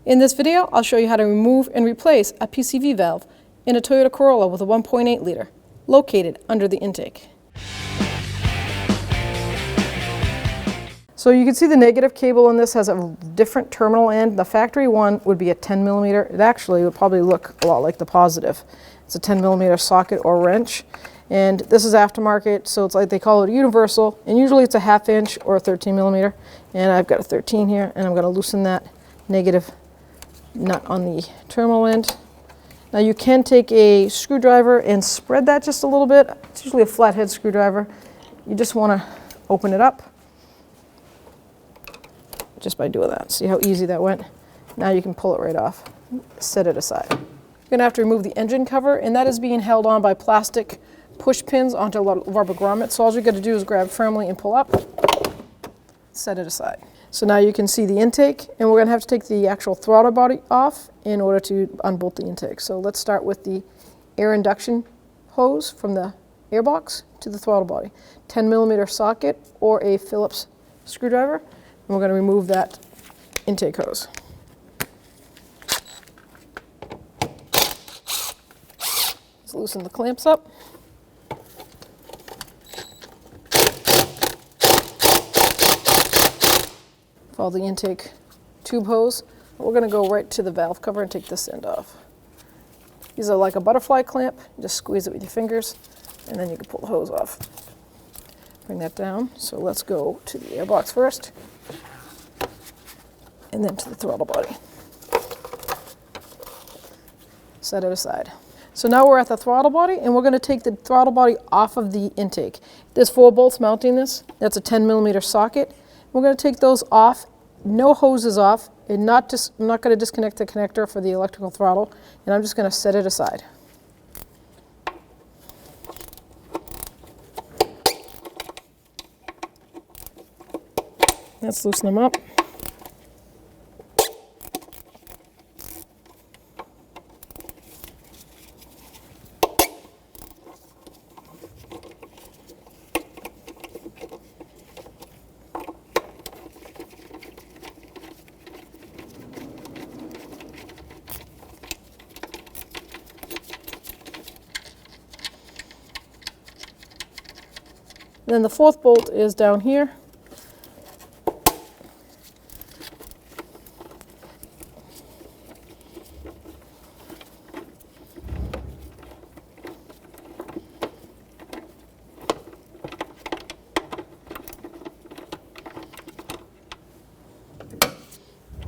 In this video, I'll show you how to remove and replace a PCV valve in a Toyota Corolla with a 1.8 liter, located under the intake. So you can see the negative cable on this has a different terminal end. The factory one would be a 10 millimeter. It actually would probably look a lot like the positive. It's a 10 millimeter socket or wrench. And this is aftermarket, so it's like they call it universal. And usually it's a 1/2 inch or a 13 millimeter. And I've got a 13 here, and I'm going to loosen that negative nut on the terminal end. Now you can take a screwdriver and spread that just a little bit. It's usually a flathead screwdriver. You just want to open it up just by doing that. See how easy that went? Now you can pull it right off. Set it aside. You're going to have to remove the engine cover, and that is being held on by plastic push pins onto a rubber grommet. So all you're going to do is grab firmly and pull up, set it aside. So now you can see the intake, and we're going to have to take the actual throttle body off in order to unbolt the intake. So let's start with the air induction hose from the airbox to the throttle body. 10 millimeter socket or a Phillips screwdriver, and we're going to remove that intake hose. Let's loosen the clamps up. Follow the intake tube hose. We're going to go right to the valve cover and take this end off. These are like a butterfly clamp. You just squeeze it with your fingers, and then you can pull the hose off. Bring that down. So let's go to the airbox first, and then to the throttle body. Set it aside. So now we're at the throttle body, and we're going to take the throttle body off of the intake. There's 4 bolts mounting this. That's a 10 millimeter socket. We're going to take those off, no hoses off, and I'm not going to disconnect the connector for the electrical throttle, and I'm just going to set it aside. Let's loosen them up. And then the 4th bolt is down here.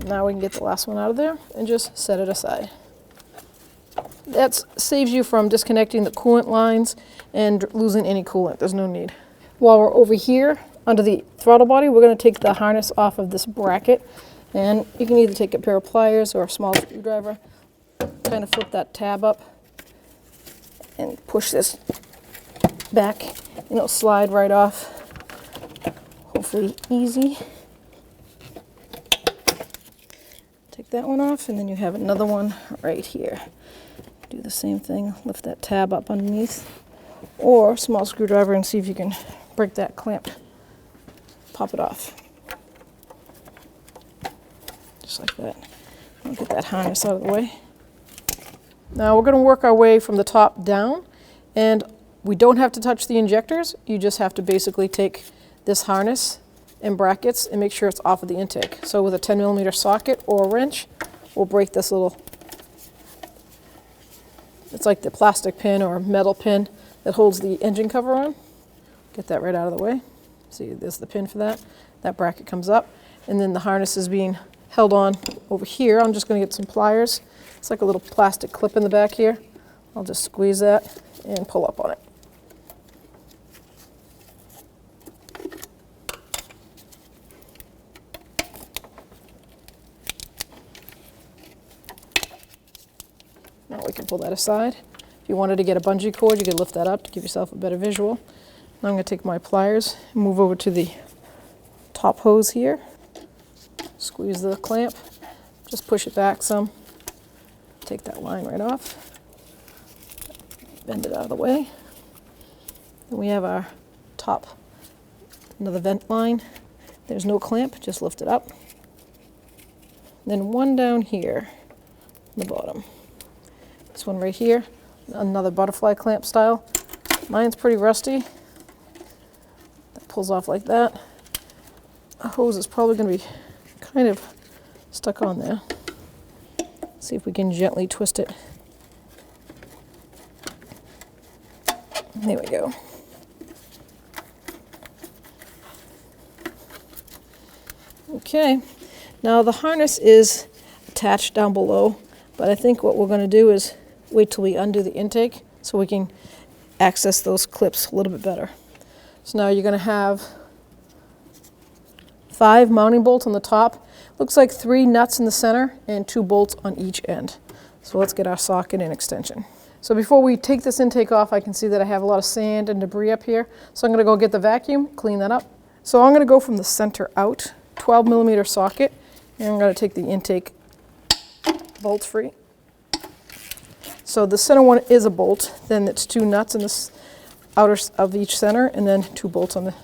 Now we can get the last one out of there and just set it aside. That saves you from disconnecting the coolant lines and losing any coolant. There's no need. While we're over here under the throttle body, we're going to take the harness off of this bracket, and you can either take a pair of pliers or a small screwdriver, kind of flip that tab up and push this back, and it'll slide right off. Hopefully easy. Take that one off, and then you have another one right here. Do the same thing, lift that tab up underneath, or small screwdriver and see if you can break that clamp, pop it off. Just like that. I'll get that harness out of the way. Now we're going to work our way from the top down, and we don't have to touch the injectors. You just have to basically take this harness and brackets and make sure it's off of the intake. So with a 10 millimeter socket or a wrench, we'll break this little, it's like the plastic pin or metal pin that holds the engine cover on. Get that right out of the way. See, there's the pin for that. That bracket comes up, and then the harness is being held on over here. I'm just going to get some pliers. It's like a little plastic clip in the back here. I'll just squeeze that and pull up on it. Now we can pull that aside. If you wanted to get a bungee cord, you could lift that up to give yourself a better visual. Now I'm going to take my pliers and move over to the top hose here. Squeeze the clamp, just push it back some. Take that line right off. Bend it out of the way. Then we have our top, another vent line. There's no clamp, just lift it up. then one down here on the bottom. This one right here, another butterfly clamp style. Mine's pretty rusty. That pulls off like that. The hose is probably going to be kind of stuck on there. See if we can gently twist it. There we go. Okay, now the harness is attached down below, but I think what we're going to do is wait till we undo the intake so we can access those clips a little bit better. So now you're going to have 5 mounting bolts on the top. Looks like 3 nuts in the center and 2 bolts on each end. So let's get our socket and extension. So before we take this intake off, I can see that I have a lot of sand and debris up here. So I'm going to go get the vacuum, clean that up. So I'm going to go from the center out, 12 millimeter socket, and I'm going to take the intake bolt free. So the center one is a bolt, then it's 2 nuts in the outer of each center, and then 2 bolts on the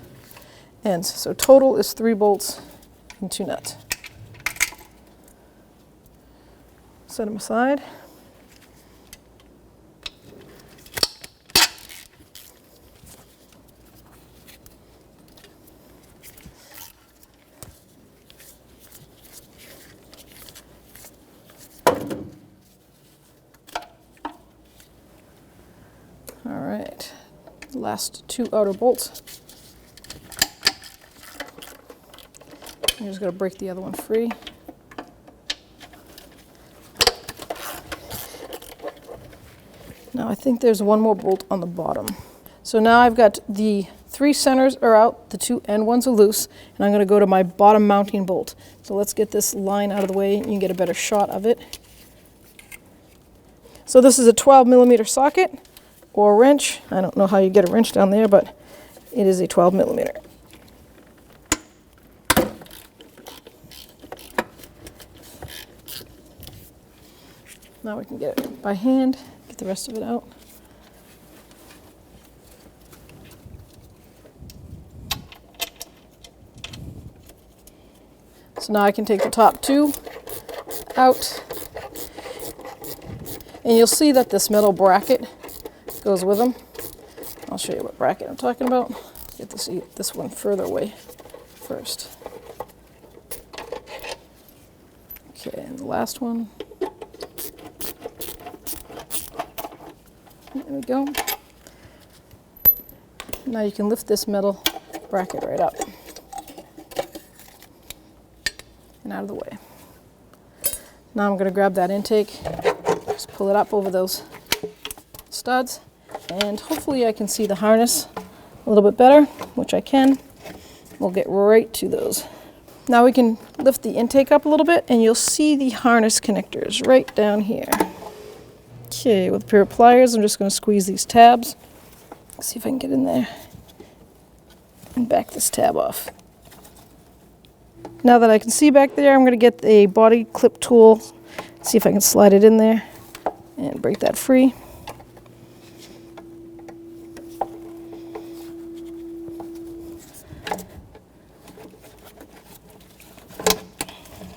ends. So total is 3 bolts and 2 nuts. Set them aside. All right, last 2 outer bolts. I'm just going to break the other one free. Now I think there's one more bolt on the bottom. So now I've got the 3 centers are out, the 2 end ones are loose, and I'm going to go to my bottom mounting bolt. So let's get this line out of the way and you can get a better shot of it. So this is a 12 millimeter socket or a wrench. I don't know how you get a wrench down there, but it is a 12 millimeter. Now we can get it by hand, get the rest of it out. So now I can take the top 2 out. And you'll see that this metal bracket goes with them. I'll show you what bracket I'm talking about. Get this one further away first. Okay, and the last one. There we go. Now you can lift this metal bracket right up and out of the way. Now I'm going to grab that intake, just pull it up over those studs, and hopefully I can see the harness a little bit better, which I can. We'll get right to those. Now we can lift the intake up a little bit and you'll see the harness connectors right down here. Okay, with a pair of pliers, I'm just going to squeeze these tabs. See if I can get in there and back this tab off. Now that I can see back there, I'm going to get a body clip tool, see if I can slide it in there and break that free.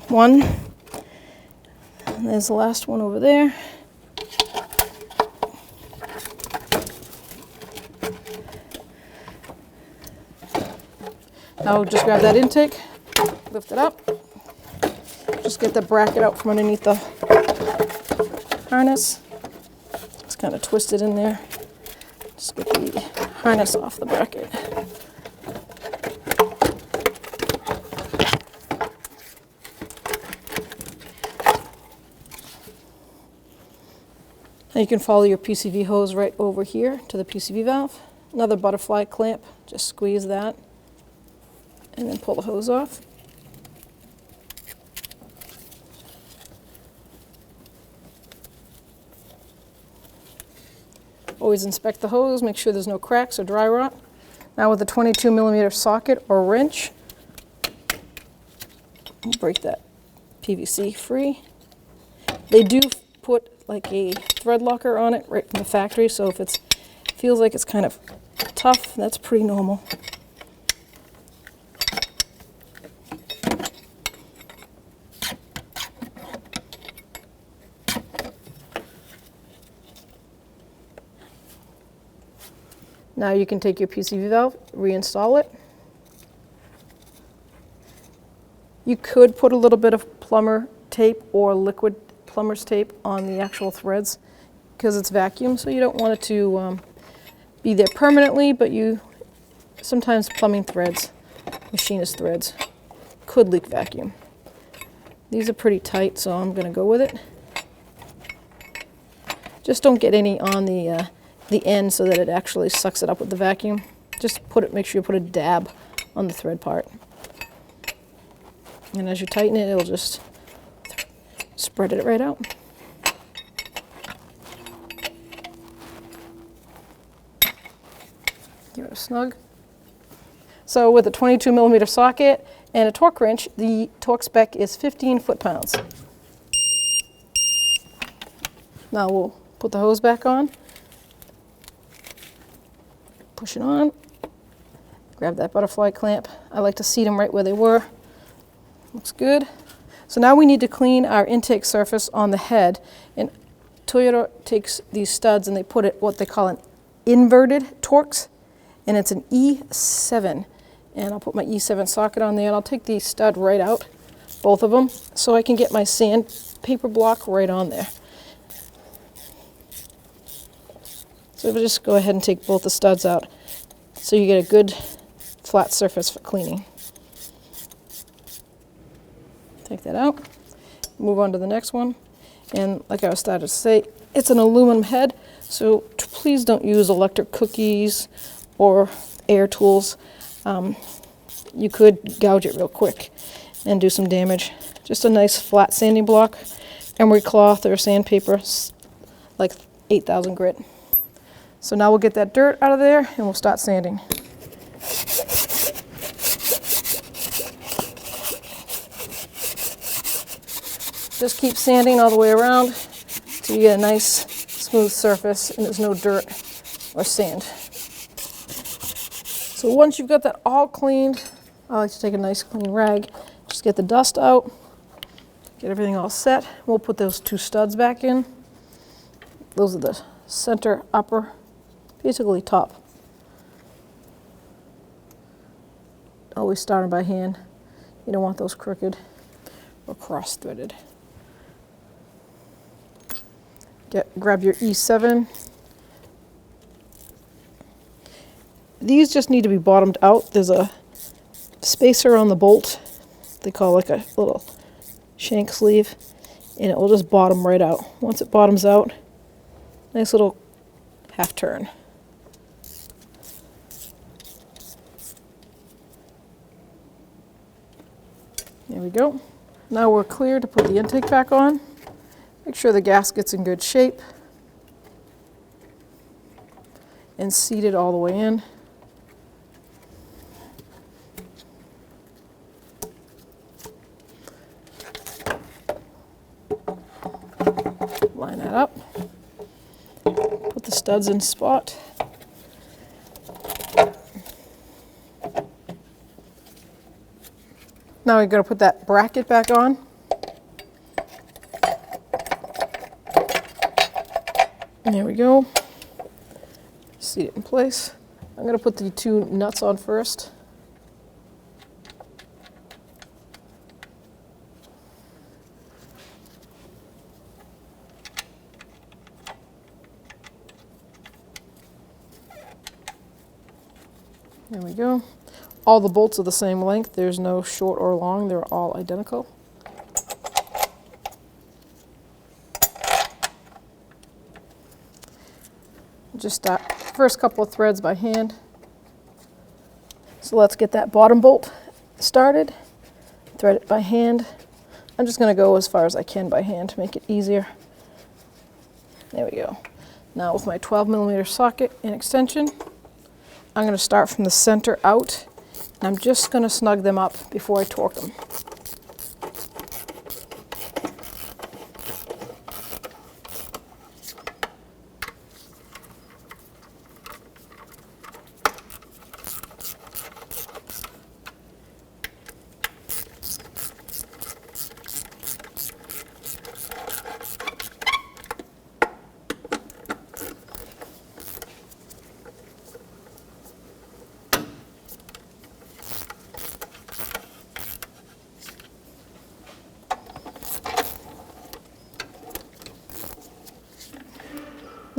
One, and there's the last one over there. Now just grab that intake, lift it up, just get the bracket out from underneath the harness. Just kind of twist it in there. Just get the harness off the bracket. Now you can follow your PCV hose right over here to the PCV valve. Another butterfly clamp, just squeeze that and then pull the hose off. Always inspect the hose, make sure there's no cracks or dry rot. Now with a 22 millimeter socket or wrench, break that PVC free. They do put like a thread locker on it right from the factory, so if it feels like it's kind of tough, that's pretty normal. Now you can take your PCV valve, reinstall it. You could put a little bit of plumber tape or liquid plumber's tape on the actual threads because it's vacuum, so you don't want it to be there permanently, but sometimes plumbing threads, machinist threads, could leak vacuum. These are pretty tight, so I'm going to go with it. Just don't get any on the end so that it actually sucks it up with the vacuum. Just make sure you put a dab on the thread part. And as you tighten it, it'll just spread it right out. Give it a snug. So with a 22 millimeter socket and a torque wrench, the torque spec is 15 foot-pounds. Now we'll put the hose back on. Push it on. Grab that butterfly clamp. I like to seat them right where they were. Looks good. So now we need to clean our intake surface on the head. And Toyota takes these studs and they put it what they call an inverted Torx. And it's an E7. And I'll put my E7 socket on there and I'll take the stud right out, both of them, so I can get my sandpaper block right on there. So we'll just go ahead and take both the studs out so you get a good flat surface for cleaning. Take that out, move on to the next one. And like I was starting to say, it's an aluminum head, so please don't use electric cookies or air tools. You could gouge it real quick and do some damage. Just a nice flat sanding block, emery cloth or sandpaper, like 8,000 grit. So now we'll get that dirt out of there and we'll start sanding. Just keep sanding all the way around till you get a nice smooth surface and there's no dirt or sand. So once you've got that all cleaned, I like to take a nice clean rag, just get the dust out, get everything all set. We'll put those two studs back in. Those are the center upper, basically top. Always starting by hand. You don't want those crooked or cross-threaded. Grab your E7. These just need to be bottomed out. There's a spacer on the bolt. They call like a little shank sleeve, and it will just bottom right out. Once it bottoms out, nice little half turn. There we go. Now we're clear to put the intake back on. Make sure the gasket's in good shape and seat it all the way in. Line that up. Put the studs in spot. Now we're going to put that bracket back on. And there we go. Seat it in place. I'm going to put the two nuts on first. There we go. All the bolts are the same length. There's no short or long. They're all identical. Just start first couple of threads by hand. So let's get that bottom bolt started. Thread it by hand. I'm just going to go as far as I can by hand to make it easier. There we go. Now with my 12 millimeter socket and extension, I'm going to start from the center out, and I'm just going to snug them up before I torque them.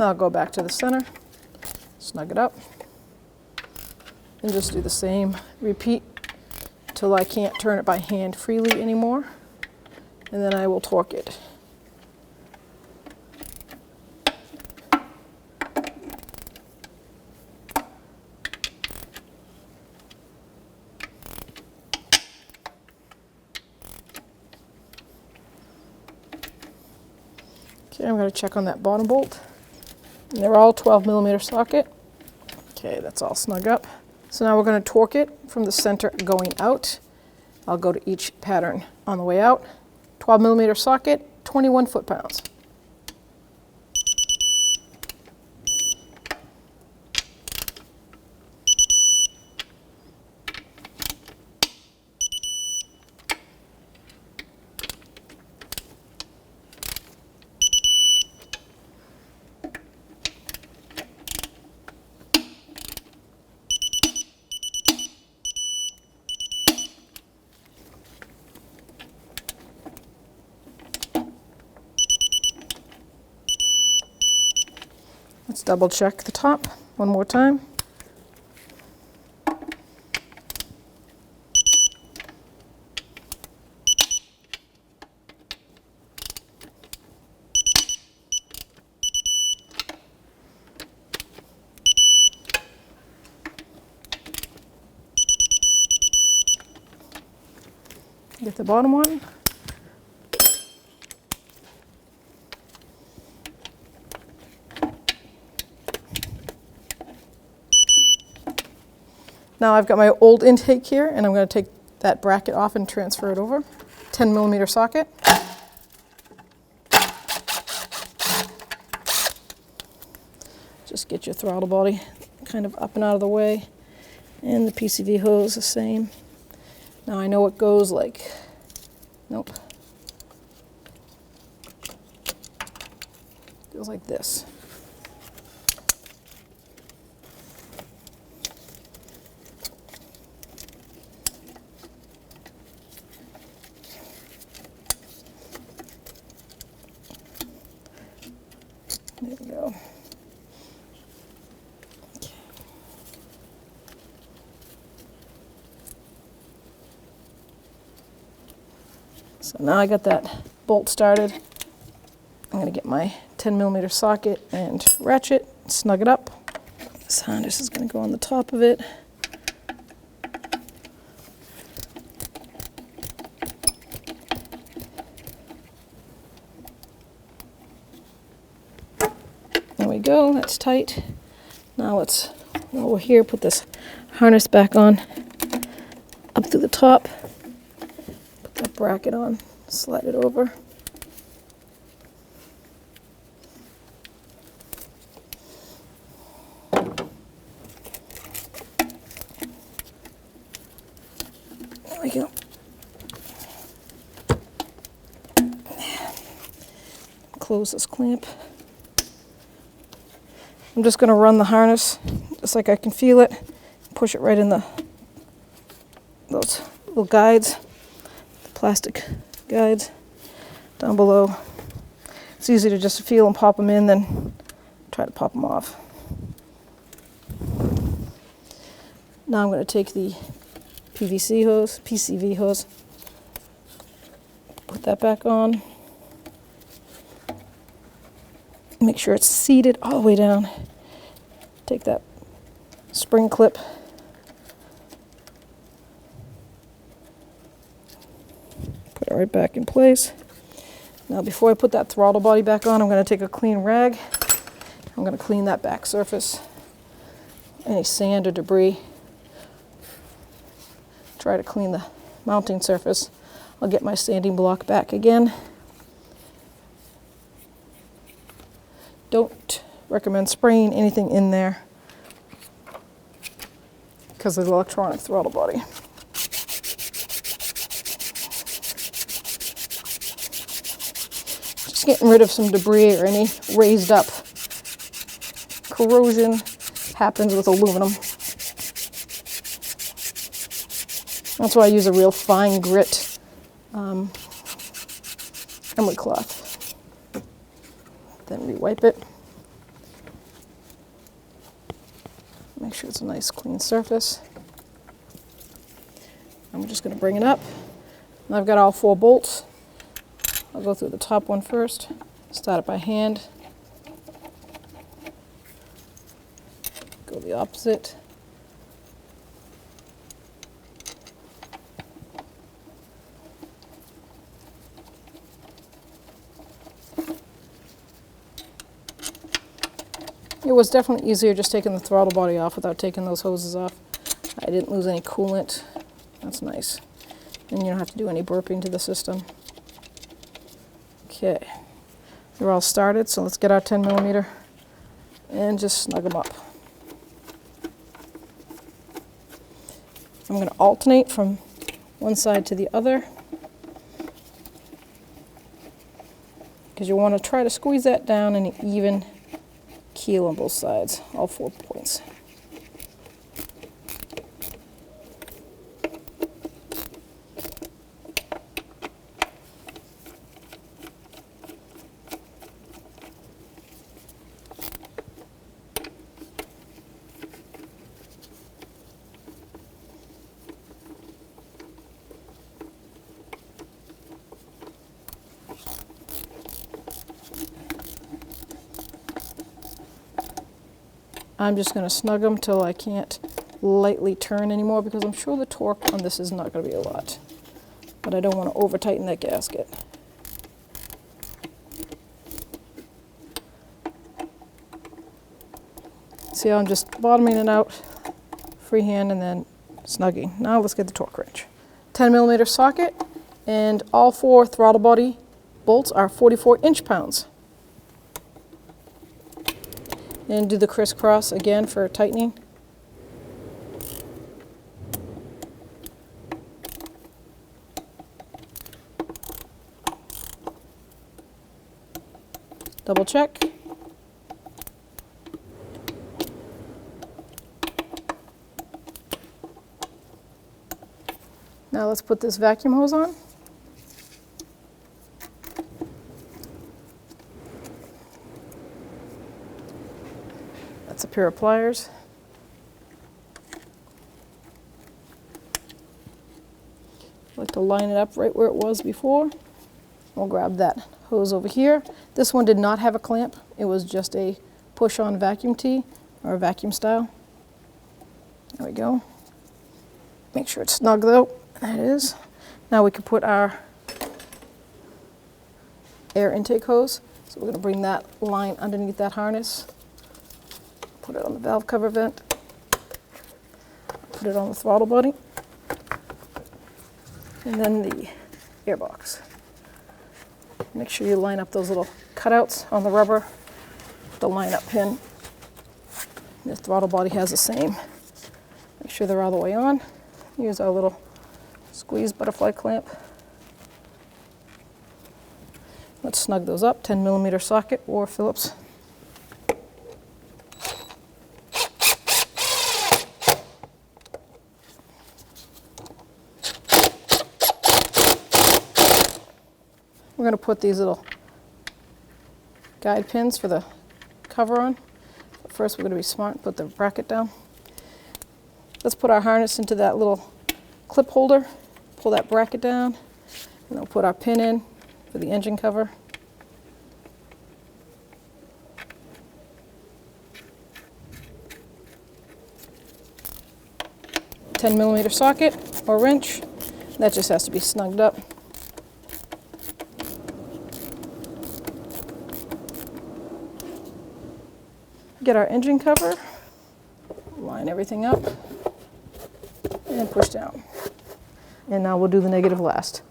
Now I'll go back to the center, snug it up, and just do the same. Repeat till I can't turn it by hand freely anymore, and then I will torque it. Okay, I'm going to check on that bottom bolt. And they're all 12mm socket. Okay, that's all snug up. So now we're going to torque it from the center going out. I'll go to each pattern on the way out. 12mm socket, 21 foot-pounds. Let's double check the top one more time. Get the bottom one. Now I've got my old intake here, and I'm going to take that bracket off and transfer it over. 10mm socket. Just get your throttle body kind of up and out of the way. And the PCV hose the same. Now I know it goes like, nope. Goes like this. There we go. Okay. So now I got that bolt started. I'm going to get my 10mm socket and ratchet, snug it up. This harness is going to go on the top of it. There we go, that's tight. Now let's, while we're here, put this harness back on, up through the top. Put that bracket on, slide it over. There we go. Close this clamp. I'm just going to run the harness just like I can feel it. Push it right in those little guides, the plastic guides down below. It's easy to just feel and pop them in, then try to pop them off. Now I'm going to take the PCV hose, put that back on. Make sure it's seated all the way down. Take that spring clip, put it right back in place. Now before I put that throttle body back on, I'm going to take a clean rag. I'm going to clean that back surface. Any sand or debris. Try to clean the mounting surface. I'll get my sanding block back again. Don't recommend spraying anything in there because of the electronic throttle body. Just getting rid of some debris or any raised up corrosion happens with aluminum. That's why I use a real fine grit emery cloth. Then re-wipe it. sure it's a nice clean surface. I'm just going to bring it up. And I've got all 4 bolts. I'll go through the top one first, start it by hand, go the opposite. It was definitely easier just taking the throttle body off without taking those hoses off. I didn't lose any coolant. That's nice. And you don't have to do any burping to the system. Okay, they're all started, so let's get our 10 millimeter and just snug them up. I'm going to alternate from one side to the other because you want to try to squeeze that down in an even keel on both sides, all 4 points. I'm just going to snug them till I can't lightly turn anymore because I'm sure the torque on this is not going to be a lot. But I don't want to over tighten that gasket. See how I'm just bottoming it out, freehand, and then snugging. Now let's get the torque wrench. 10 millimeter socket, and all 4 throttle body bolts are 44 inch-pounds. And do the crisscross again for tightening. Double check. Now let's put this vacuum hose on. That's a pair of pliers. I like to line it up right where it was before. We'll grab that hose over here. This one did not have a clamp. It was just a push-on vacuum tee, or a vacuum style. There we go. Make sure it's snug though. That is. Now we can put our air intake hose. So we're going to bring that line underneath that harness. Put it on the valve cover vent. Put it on the throttle body. And then the air box. Make sure you line up those little cutouts on the rubber. The line-up pin. The throttle body has the same. Make sure they're all the way on. Use our little squeeze butterfly clamp. Let's snug those up. 10 millimeter socket or Phillips. We're going to put these little guide pins for the cover on. But first we're going to be smart and put the bracket down. Let's put our harness into that little clip holder, pull that bracket down, and then we'll put our pin in for the engine cover. .10 millimeter socket or wrench. That just has to be snugged up. Get our engine cover, line everything up, and push down. And now we'll do the negative last.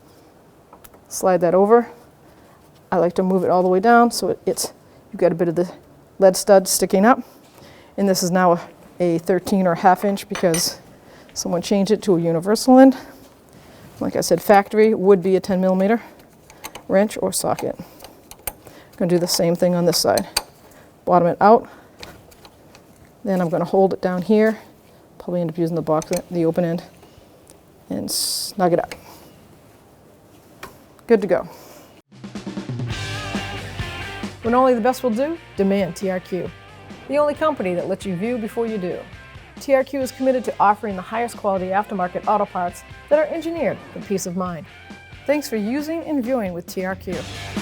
Slide that over. I like to move it all the way down so you've got a bit of the lead stud sticking up. And this is now a 13 or a half inch because someone changed it to a universal end. Like I said, factory would be a 10 millimeter wrench or socket. I'm going to do the same thing on this side. Bottom it out. Then I'm going to hold it down here. Probably end up using the box, the open end, and snug it up. Good to go. When only the best will do, demand TRQ. The only company that lets you view before you do. TRQ is committed to offering the highest quality aftermarket auto parts that are engineered for peace of mind. Thanks for using and viewing with TRQ.